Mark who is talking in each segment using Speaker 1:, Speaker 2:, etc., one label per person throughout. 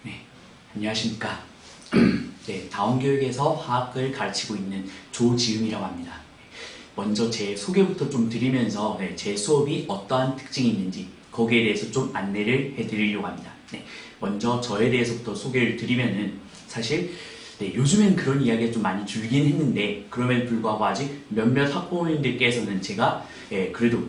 Speaker 1: 네, 안녕하십니까. 네, 다원교육에서 화학을 가르치고 있는 조지음이라고 합니다. 먼저 제 소개부터 좀 드리면서 제 수업이 어떠한 특징이 있는지 거기에 대해서 좀 안내를 해드리려고 합니다. 먼저 저에 대해서부터 소개를 드리면은 사실 요즘엔 그런 이야기가 좀 많이 줄긴 했는데 그럼에도 불구하고 아직 몇몇 학부모님들께서는 제가 그래도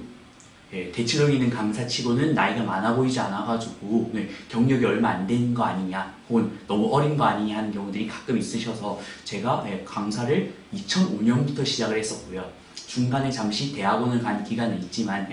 Speaker 1: 대치동에 있는 강사치고는 나이가 많아 보이지 않아가지고 경력이 얼마 안 되는 거 아니냐 혹은 너무 어린 거 아니냐 하는 경우들이 가끔 있으셔서 제가 강사를 2005년부터 시작을 했었고요. 중간에 잠시 대학원을 간 기간은 있지만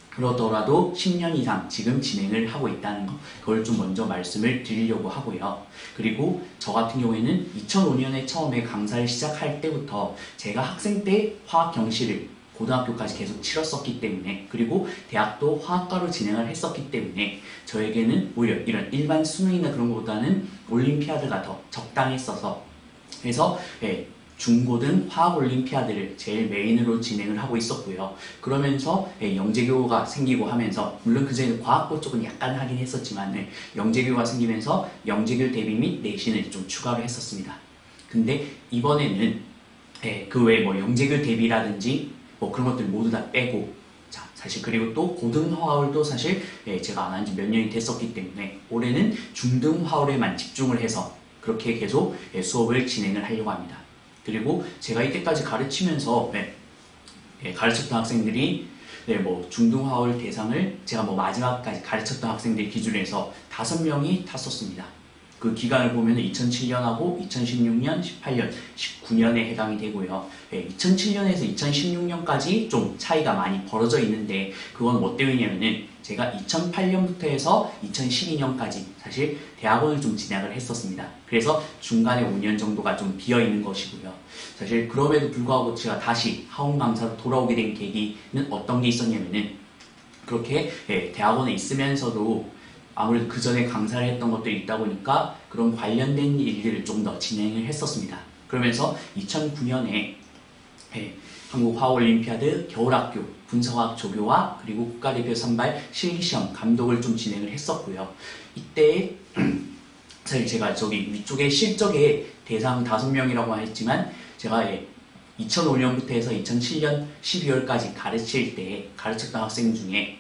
Speaker 1: 그러더라도 10년 이상 지금 진행을 하고 있다는 거, 그걸 좀 먼저 말씀을 드리려고 하고요. 그리고 저 같은 경우에는 2005년에 처음에 강사를 시작할 때부터 제가 학생 때 화학 경시를 고등학교까지 계속 치렀었기 때문에, 그리고 대학도 화학과로 진행을 했었기 때문에 저에게는 오히려 이런 일반 수능이나 그런 것보다는 올림피아드가 더 적당했어서, 그래서 중고등 화학 올림피아드를 제일 메인으로 진행을 하고 있었고요. 그러면서 영재교가 생기고 하면서, 물론 그전에 과학고 쪽은 약간 하긴 했었지만 영재교가 생기면서 영재교 대비 및 내신을 좀 추가를 했었습니다. 근데 이번에는 그 외에 뭐 영재교 대비라든지 뭐 그런 것들 모두 다 빼고, 자, 사실 그리고 또 고등화월도 사실 제가 안 한 지 몇 년이 됐었기 때문에 올해는 중등화월에만 집중을 해서 그렇게 계속 수업을 진행을 하려고 합니다. 그리고 제가 이때까지 가르치면서 가르쳤던 학생들이 뭐 중등화월 대상을 제가 뭐 마지막까지 가르쳤던 학생들 기준으로 해서 5명이 탔었습니다. 그 기간을 보면 2007년하고 2016년, 18년, 19년에 해당이 되고요. 2007년에서 2016년까지 좀 차이가 많이 벌어져 있는데, 그건 뭐 때문이냐면은 제가 2008년부터 해서 2012년까지 사실 대학원을 좀 진행을 했었습니다. 그래서 중간에 5년 정도가 좀 비어 있는 것이고요. 사실 그럼에도 불구하고 제가 다시 학원 강사로 돌아오게 된 계기는 어떤 게 있었냐면은, 그렇게 대학원에 있으면서도 아무래도 그 전에 강사를 했던 것들이 있다 보니까 그런 관련된 일들을 좀 더 진행을 했었습니다. 그러면서 2009년에 한국화학올림피아드 겨울학교 분석학 조교와 그리고 국가대표 선발 실기시험 감독을 좀 진행을 했었고요. 이때 사실 제가 저기 위쪽에 실적에 대상 5명이라고 했지만, 제가 2005년부터 해서 2007년 12월까지 가르칠 때 가르쳤던 학생 중에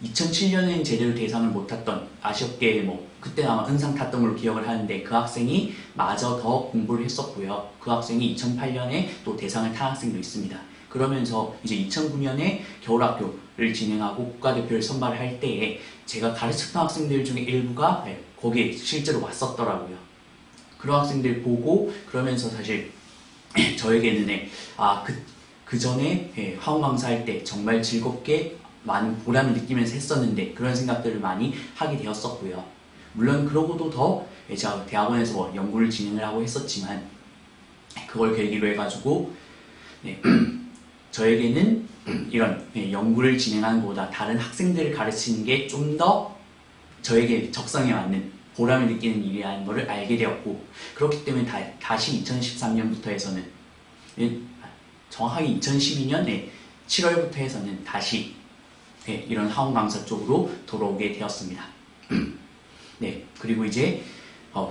Speaker 1: 2007년엔 제대로 대상을 못 탔던, 아쉽게 뭐 그때 아마 은상 탔던 걸로 기억을 하는데, 그 학생이 마저 더 공부를 했었고요. 그 학생이 2008년에 또 대상을 탄 학생도 있습니다. 그러면서 이제 2009년에 겨울학교를 진행하고 국가대표를 선발할 때에 제가 가르쳤던 학생들 중에 일부가 거기에 실제로 왔었더라고요. 그런 학생들 보고 그러면서 사실 저에게는 그 전에 학원 강사할 때 정말 즐겁게 많은 보람을 느끼면서 했었는데 그런 생각들을 많이 하게 되었었고요. 물론 그러고도 더 제가 대학원에서 뭐 연구를 진행을 하고 했었지만, 그걸 계기로 해가지고 저에게는 이런 연구를 진행하는 것보다 다른 학생들을 가르치는 게 좀 더 저에게 적성에 맞는 보람을 느끼는 일이라는 것을 알게 되었고, 그렇기 때문에 다시 2013년부터 해서는, 정확하게 2012년 7월부터 해서는 다시 이런 학원 강사 쪽으로 돌아오게 되었습니다. 그리고 이제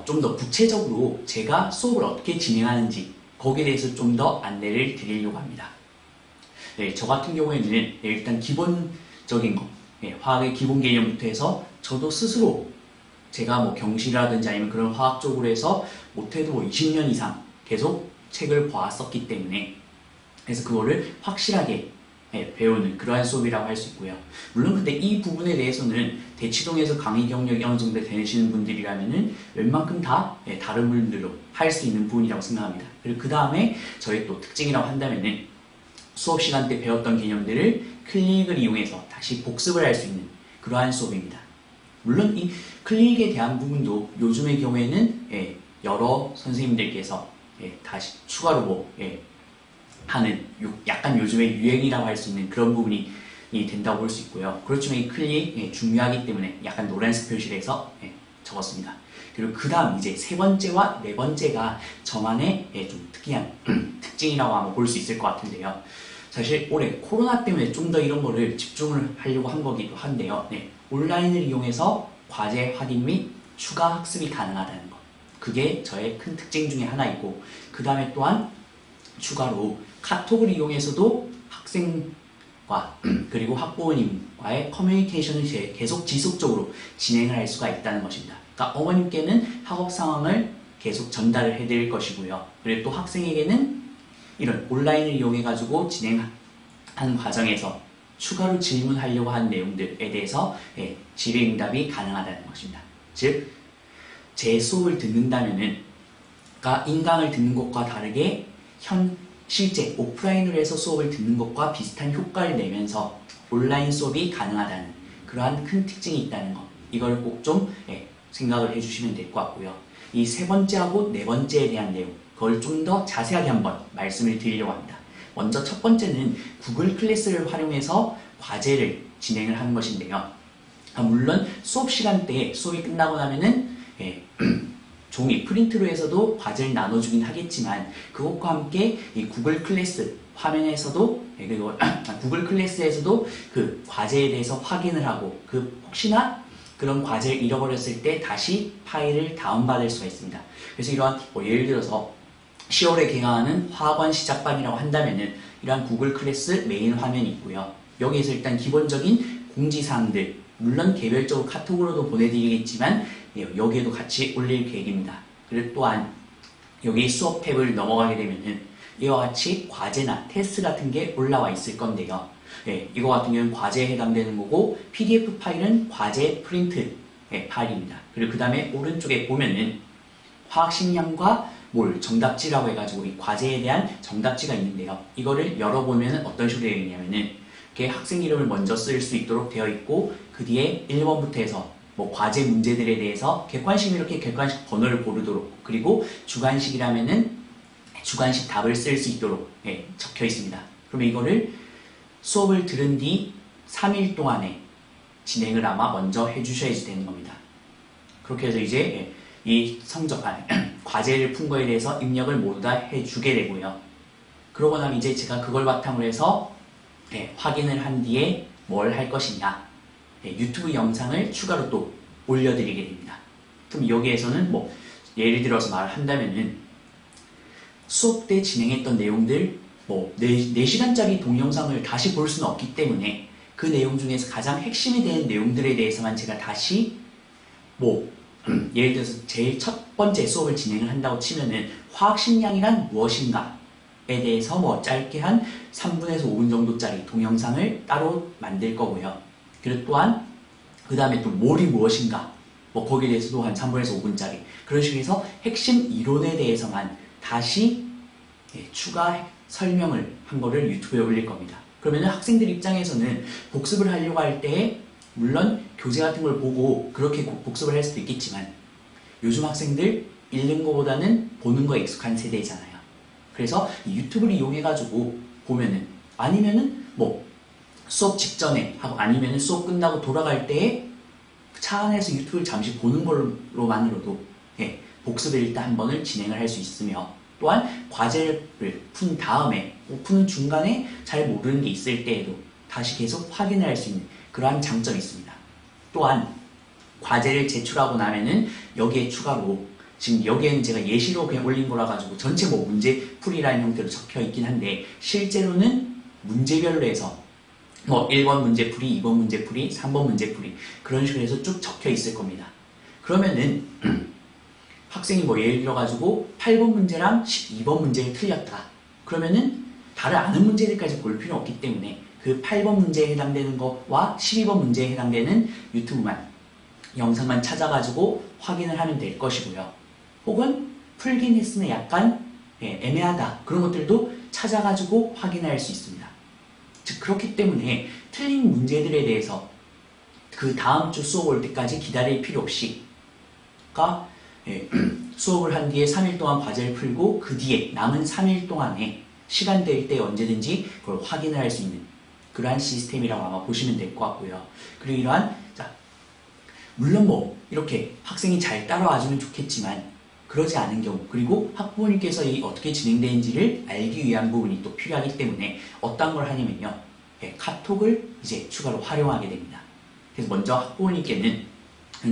Speaker 1: 좀 더 구체적으로 제가 수업을 어떻게 진행하는지 거기에 대해서 좀 더 안내를 드리려고 합니다. 저 같은 경우에는 일단 기본적인 거, 화학의 기본 개념부터 해서 저도 스스로 제가 뭐 경시라든지 아니면 그런 화학 쪽으로 해서 못해도 뭐 20년 이상 계속 책을 보았었기 때문에, 그래서 그거를 확실하게 배우는 그러한 수업이라고 할 수 있고요. 물론 근데 이 부분에 대해서는 대치동에서 강의 경력이 어느 정도 되시는 분들이라면은 웬만큼 다 다른 분들로 할 수 있는 부분이라고 생각합니다. 그리고 그 다음에 저희 또 특징이라고 한다면은 수업 시간 때 배웠던 개념들을 클리닉을 이용해서 다시 복습을 할 수 있는 그러한 수업입니다. 물론 이 클리닉에 대한 부분도 요즘의 경우에는 여러 선생님들께서 다시 추가로 하는 약간 요즘의 유행이라고 할 수 있는 그런 부분이 된다고 볼 수 있고요. 그렇지만 이 클릭 중요하기 때문에 약간 노란색 표시를 해서 적었습니다. 그리고 그 다음 이제 세 번째와 네 번째가 저만의 좀 특이한 특징이라고 아마 볼 수 있을 것 같은데요. 사실 올해 코로나 때문에 좀 더 이런 거를 집중을 하려고 한 거기도 한데요. 온라인을 이용해서 과제 확인 및 추가 학습이 가능하다는 것. 그게 저의 큰 특징 중에 하나이고, 그 다음에 또한 추가로 카톡을 이용해서도 학생과 그리고 학부모님과의 커뮤니케이션을 계속 지속적으로 진행을 할 수가 있다는 것입니다. 그러니까 어머님께는 학업 상황을 계속 전달을 해드릴 것이고요. 그리고 또 학생에게는 이런 온라인을 이용해가지고 진행하는 과정에서 추가로 질문하려고 하는 내용들에 대해서 질의응답이 가능하다는 것입니다. 즉, 제 수업을 듣는다면은, 그러니까 인강을 듣는 것과 다르게 실제 오프라인으로 해서 수업을 듣는 것과 비슷한 효과를 내면서 온라인 수업이 가능하다는 그러한 큰 특징이 있다는 것. 이걸 꼭 좀 생각을 해주시면 될 것 같고요. 이 세 번째하고 네 번째에 대한 내용, 그걸 좀 더 자세하게 한번 말씀을 드리려고 합니다. 먼저 첫 번째는 구글 클래스를 활용해서 과제를 진행을 하는 것인데요. 물론 수업 시간대에 수업이 끝나고 나면은 종이 프린트로 해서도 과제를 나눠주긴 하겠지만, 그것과 함께 이 구글 클래스 화면에서도 그리고 구글 클래스에서도 그 과제에 대해서 확인을 하고, 그 혹시나 그런 과제를 잃어버렸을 때 다시 파일을 다운받을 수가 있습니다. 그래서 이러한 예를 들어서 10월에 개강하는 화학원 시작반이라고 한다면은 이러한 구글 클래스 메인 화면이 있고요. 여기에서 일단 기본적인 공지사항들, 물론 개별적으로 카톡으로도 보내드리겠지만 여기에도 같이 올릴 계획입니다. 그리고 또한 여기 수업 탭을 넘어가게 되면은 이와 같이 과제나 테스트 같은 게 올라와 있을 건데요. 이거 같은 경우는 과제에 해당되는 거고, PDF 파일은 과제 프린트 파일입니다. 그리고 그 다음에 오른쪽에 보면은 화학식량과 몰 정답지라고 해가지고 이 과제에 대한 정답지가 있는데요. 이거를 열어보면 어떤 식으로 되어 있냐면은 이렇게 학생 이름을 먼저 쓸 수 있도록 되어 있고, 그 뒤에 1번부터 해서 뭐 과제 문제들에 대해서 객관식은 이렇게 객관식 번호를 고르도록, 그리고 주관식이라면은 주관식 답을 쓸 수 있도록 적혀 있습니다. 그러면 이거를 수업을 들은 뒤 3일 동안에 진행을 아마 먼저 해주셔야지 되는 겁니다. 그렇게 해서 이제 이 과제를 푼 거에 대해서 입력을 모두 다 해주게 되고요. 그러고 나면 이제 제가 그걸 바탕으로 해서 확인을 한 뒤에 뭘 할 것이냐, 유튜브 영상을 추가로 또 올려드리게 됩니다. 그럼 여기에서는 뭐 예를 들어서 말을 한다면은 수업 때 진행했던 내용들, 뭐 4시간짜리 동영상을 다시 볼 수는 없기 때문에 그 내용 중에서 가장 핵심이 되는 내용들에 대해서만 제가 다시 예를 들어서 제일 첫 번째 수업을 진행을 한다고 치면은 화학식량이란 무엇인가에 대해서 뭐 짧게 한 3분에서 5분 정도짜리 동영상을 따로 만들 거고요. 그리고 또한 그 다음에 또 몰이 무엇인가, 거기에 대해서도 한 3분에서 5분짜리 그런 식으로 해서 핵심 이론에 대해서만 다시 추가 설명을 한 거를 유튜브에 올릴 겁니다. 그러면 학생들 입장에서는 복습을 하려고 할 때 물론 교재 같은 걸 보고 그렇게 복습을 할 수도 있겠지만, 요즘 학생들 읽는 거보다는 보는 거에 익숙한 세대잖아요. 그래서 유튜브를 이용해가지고 보면은, 아니면은 수업 직전에 하고 아니면은 수업 끝나고 돌아갈 때에 차 안에서 유튜브를 잠시 보는 걸로만으로도 복습을 일단 한 번을 진행을 할 수 있으며, 또한 과제를 푼 다음에 푸는 중간에 잘 모르는 게 있을 때에도 다시 계속 확인을 할 수 있는 그러한 장점이 있습니다. 또한 과제를 제출하고 나면은 여기에 추가로, 지금 여기에는 제가 예시로 그냥 올린 거라 가지고 전체 문제 풀이라는 형태로 적혀 있긴 한데, 실제로는 문제별로 해서 1번 문제 풀이, 2번 문제 풀이, 3번 문제 풀이 그런 식으로 해서 쭉 적혀 있을 겁니다. 그러면은 학생이 예를 들어 가지고 8번 문제랑 12번 문제를 틀렸다. 그러면은 다른 아는 문제들까지 볼 필요는 없기 때문에 그 8번 문제에 해당되는 것과 12번 문제에 해당되는 유튜브만, 영상만 찾아가지고 확인을 하면 될 것이고요. 혹은 풀긴 했으면 약간 애매하다, 그런 것들도 찾아가지고 확인할 수 있습니다. 즉, 그렇기 때문에 틀린 문제들에 대해서 그 다음 주 수업 올 때까지 기다릴 필요 없이, 수업을 한 뒤에 3일 동안 과제를 풀고 그 뒤에 남은 3일 동안에 시간 될 때 언제든지 그걸 확인을 할 수 있는 그러한 시스템이라고 아마 보시면 될 것 같고요. 그리고 이러한, 물론 이렇게 학생이 잘 따라와주면 좋겠지만 그러지 않은 경우, 그리고 학부모님께서 이 어떻게 진행되는지를 알기 위한 부분이 또 필요하기 때문에 어떤 걸 하냐면요, 카톡을 이제 추가로 활용하게 됩니다. 그래서 먼저 학부모님께는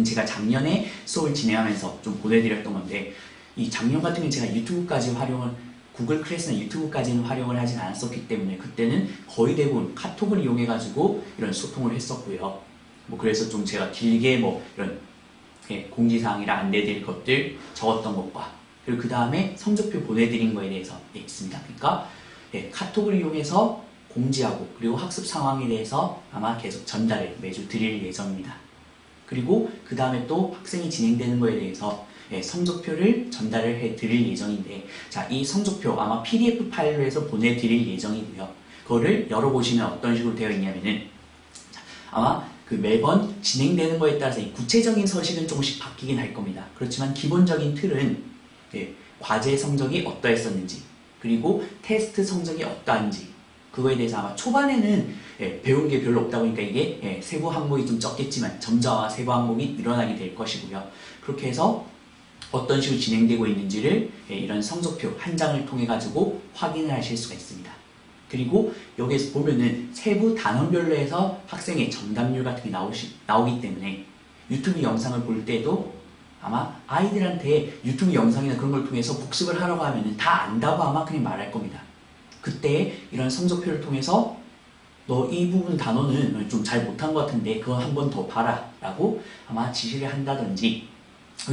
Speaker 1: 제가 작년에 수업을 진행하면서 좀 보내드렸던 건데, 이 작년 같은 경우는 제가 유튜브까지 활용을, 구글 클래스나 유튜브까지는 활용을 하진 않았었기 때문에 그때는 거의 대부분 카톡을 이용해가지고 이런 소통을 했었고요. 뭐 그래서 좀 제가 길게 뭐 이런 공지사항이랑 안내드릴 것들 적었던 것과, 그리고 그 다음에 성적표 보내드린 거에 대해서 있습니다. 그러니까 카톡을 이용해서 공지하고, 그리고 학습 상황에 대해서 아마 계속 전달을 매주 드릴 예정입니다. 그리고 그 다음에 또 학생이 진행되는 거에 대해서 성적표를 전달을 해 드릴 예정인데, 자, 이 성적표 아마 PDF 파일로 해서 보내드릴 예정이고요. 그거를 열어보시면 어떤 식으로 되어 있냐면은, 아마 그 매번 진행되는 거에 따라서 이 구체적인 서식은 조금씩 바뀌긴 할 겁니다. 그렇지만 기본적인 틀은 과제 성적이 어떠했었는지, 그리고 테스트 성적이 어떠한지, 그거에 대해서 아마 초반에는 배운 게 별로 없다 보니까 이게 세부 항목이 좀 적겠지만 점점 아마 세부 항목이 늘어나게 될 것이고요. 그렇게 해서 어떤 식으로 진행되고 있는지를 이런 성적표 한 장을 통해 가지고 확인을 하실 수가 있습니다. 그리고 여기에서 보면은 세부 단원별로 해서 학생의 정답률 같은 게 나오기 때문에 유튜브 영상을 볼 때도 아마 아이들한테 유튜브 영상이나 그런 걸 통해서 복습을 하라고 하면은 다 안다고 아마 그냥 말할 겁니다. 그때 이런 성적표를 통해서 너 이 부분 단어는 좀 잘 못한 것 같은데 그거 한 번 더 봐라 라고 아마 지시를 한다든지,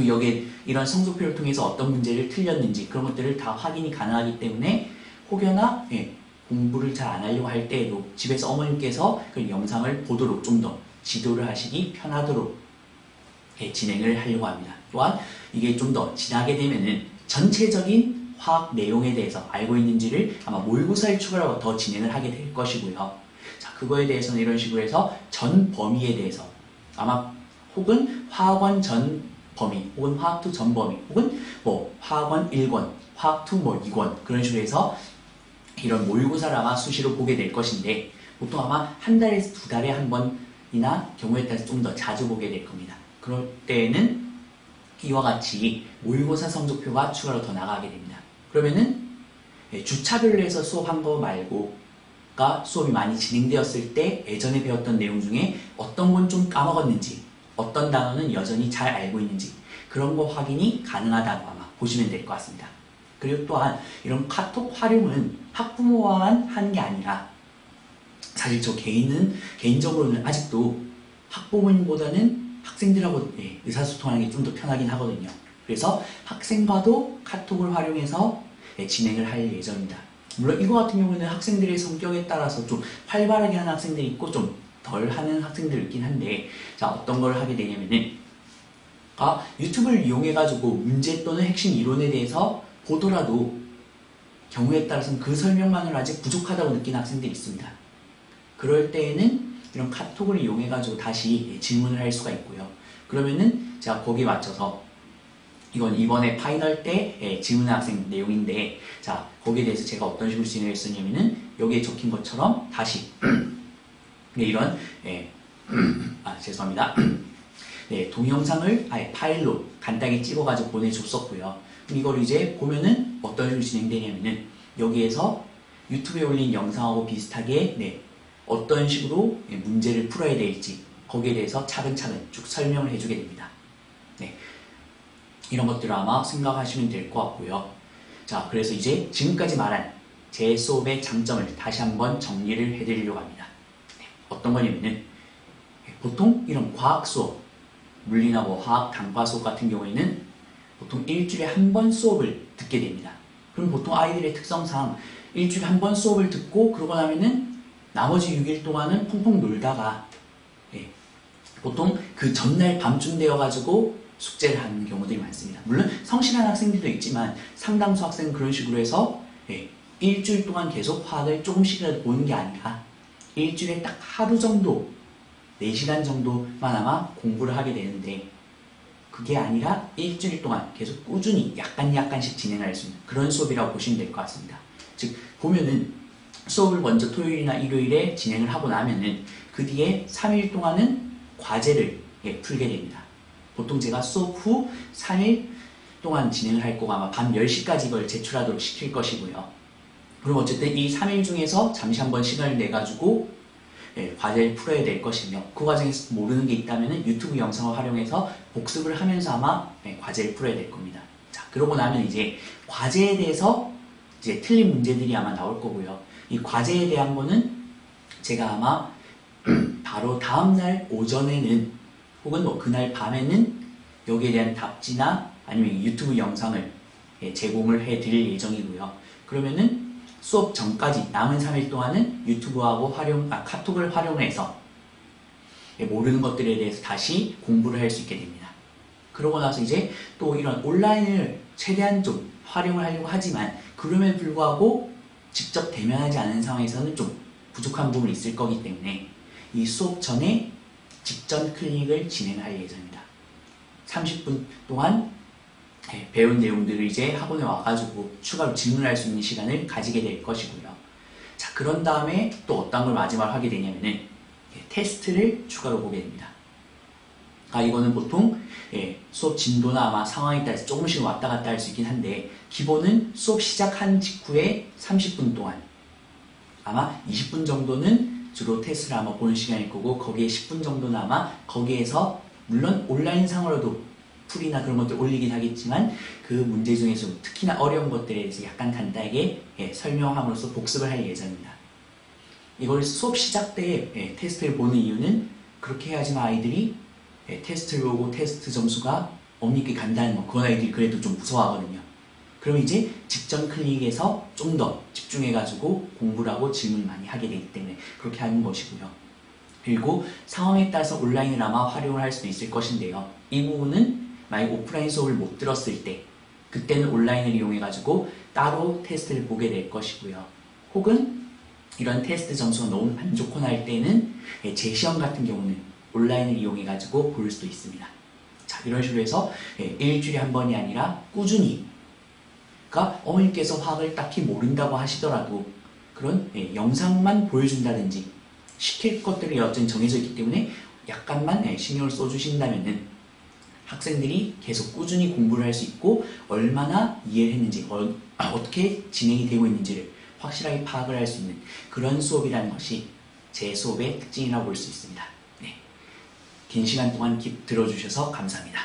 Speaker 1: 여기에 이런 성적표를 통해서 어떤 문제를 틀렸는지 그런 것들을 다 확인이 가능하기 때문에 혹여나 공부를 잘 안 하려고 할 때에도 집에서 어머님께서 그 영상을 보도록 좀 더 지도를 하시기 편하도록 진행을 하려고 합니다. 또한 이게 좀 더 지나게 되면은 전체적인 화학 내용에 대해서 알고 있는지를 아마 모의고사를 추가로 더 진행을 하게 될 것이고요. 자, 그거에 대해서는 이런 식으로 해서 전 범위에 대해서 아마 혹은 화학원 전 범위, 혹은 화학2 전 범위, 혹은 뭐 화학원 1권, 화학2 뭐 2권, 그런 식으로 해서 이런 모의고사를 아마 수시로 보게 될 것인데, 보통 아마 한 달에서 두 달에 한 번이나 경우에 따라서 좀 더 자주 보게 될 겁니다. 그럴 때에는 이와 같이 모의고사 성적표가 추가로 더 나가게 됩니다. 그러면은 주차별로 해서 수업한 거 말고가 수업이 많이 진행되었을 때 예전에 배웠던 내용 중에 어떤 건 좀 까먹었는지, 어떤 단어는 여전히 잘 알고 있는지, 그런 거 확인이 가능하다고 아마 보시면 될 것 같습니다. 그리고 또한 이런 카톡 활용은 학부모와만 하는 게 아니라, 사실 저 개인적으로는 아직도 학부모님보다는 학생들하고 의사소통하는 게 좀 더 편하긴 하거든요. 그래서 학생과도 카톡을 활용해서 진행을 할 예정입니다. 물론 이거 같은 경우는 학생들의 성격에 따라서 좀 활발하게 하는 학생들이 있고 좀 덜 하는 학생들이 있긴 한데, 자, 어떤 걸 하게 되냐면은, 유튜브를 이용해가지고 문제 또는 핵심 이론에 대해서 보더라도 경우에 따라서는 그 설명만으로 아직 부족하다고 느끼는 학생들이 있습니다. 그럴 때에는 이런 카톡을 이용해가지고 다시 질문을 할 수가 있고요. 그러면은 제가 거기에 맞춰서, 이건 이번에 파이널 때 질문한 학생 내용인데, 자, 거기에 대해서 제가 어떤 식으로 진행을 했었냐면은 여기에 적힌 것처럼 다시 이런 죄송합니다. 동영상을 아예 파일로 간단히 찍어가지고 보내줬었고요. 이걸 이제 보면은 어떤 식으로 진행되냐면은 여기에서 유튜브에 올린 영상하고 비슷하게 어떤 식으로 문제를 풀어야 될지 거기에 대해서 차근차근 쭉 설명을 해주게 됩니다. 이런 것들을 아마 생각하시면 될 것 같고요. 자, 그래서 이제 지금까지 말한 제 수업의 장점을 다시 한번 정리를 해드리려고 합니다. 어떤 거냐면은 보통 이런 과학 수업, 물리나 뭐 화학, 단과 수업 같은 경우에는 보통 일주일에 한 번 수업을 듣게 됩니다. 그럼 보통 아이들의 특성상 일주일에 한 번 수업을 듣고 그러고 나면은 나머지 6일 동안은 펑펑 놀다가 보통 그 전날 밤쯤 되어가지고 숙제를 하는 경우들이 많습니다. 물론 성실한 학생들도 있지만 상당수 학생은 그런 식으로 해서 일주일 동안 계속 화학을 조금씩이라도 보는 게 아니라 일주일에 딱 하루 정도, 4시간 정도만 아마 공부를 하게 되는데, 그게 아니라 일주일 동안 계속 꾸준히 약간씩 진행할 수 있는 그런 수업이라고 보시면 될 것 같습니다. 즉 보면은 수업을 먼저 토요일이나 일요일에 진행을 하고 나면은 그 뒤에 3일 동안은 과제를 풀게 됩니다. 보통 제가 수업 후 3일 동안 진행을 할 거고 아마 밤 10시까지 이걸 제출하도록 시킬 것이고요. 그럼 어쨌든 이 3일 중에서 잠시 한번 시간을 내가지고 과제를 풀어야 될 것이며 그 과정에서 모르는 게 있다면 유튜브 영상을 활용해서 복습을 하면서 아마 과제를 풀어야 될 겁니다. 자, 그러고 나면 이제 과제에 대해서 이제 틀린 문제들이 아마 나올 거고요. 이 과제에 대한 거는 제가 아마 바로 다음날 오전에는 혹은 뭐 그날 밤에는 여기에 대한 답지나 아니면 유튜브 영상을 제공을 해 드릴 예정이고요. 그러면은 수업 전까지 남은 3일 동안은 유튜브하고 카톡을 활용해서 모르는 것들에 대해서 다시 공부를 할 수 있게 됩니다. 그러고 나서 이제 또 이런 온라인을 최대한 좀 활용을 하려고 하지만 그럼에도 불구하고 직접 대면하지 않은 상황에서는 좀 부족한 부분이 있을 거기 때문에 이 수업 전에 직전 클릭을 진행할 예정입니다. 30분 동안 배운 내용들을 이제 학원에 와가지고 추가로 질문할 수 있는 시간을 가지게 될 것이고요. 자, 그런 다음에 또 어떤 걸 마지막으로 하게 되냐면은 테스트를 추가로 보게 됩니다. 이거는 보통 수업 진도나 아마 상황에 따라서 조금씩 왔다 갔다 할 수 있긴 한데 기본은 수업 시작한 직후에 30분 동안 아마 20분 정도는 주로 테스트를 아마 보는 시간일 거고 거기에 10분 정도는 아마 거기에서 물론 온라인 상으로도 풀이나 그런 것들 올리긴 하겠지만 그 문제 중에서 특히나 어려운 것들에 대해서 약간 간단하게 설명함으로써 복습을 할 예정입니다. 이걸 수업 시작 때 테스트를 보는 이유는 그렇게 해야지만 아이들이 테스트를 보고 테스트 점수가 없니까 간단한 거 그건 아이들이 그래도 좀 무서워하거든요. 그럼 이제 직전 클릭에서 좀 더 집중해가지고 공부를 하고 질문을 많이 하게 되기 때문에 그렇게 하는 것이고요. 그리고 상황에 따라서 온라인을 아마 활용을 할 수도 있을 것인데요. 이 부분은 만약 오프라인 수업을 못 들었을 때 그때는 온라인을 이용해가지고 따로 테스트를 보게 될 것이고요. 혹은 이런 테스트 점수가 너무 안 좋거나 할 때는 재시험 같은 경우는 온라인을 이용해가지고 볼 수도 있습니다. 자, 이런 식으로 해서 일주일에 한 번이 아니라 꾸준히 그러니까 어머님께서 화학을 딱히 모른다고 하시더라도 그런 영상만 보여준다든지 시킬 것들이 여전히 정해져 있기 때문에 약간만 신경을 써주신다면은 학생들이 계속 꾸준히 공부를 할 수 있고 얼마나 이해를 했는지 어떻게 진행이 되고 있는지를 확실하게 파악을 할 수 있는 그런 수업이라는 것이 제 수업의 특징이라고 볼 수 있습니다. 긴 시간 동안 들어주셔서 감사합니다.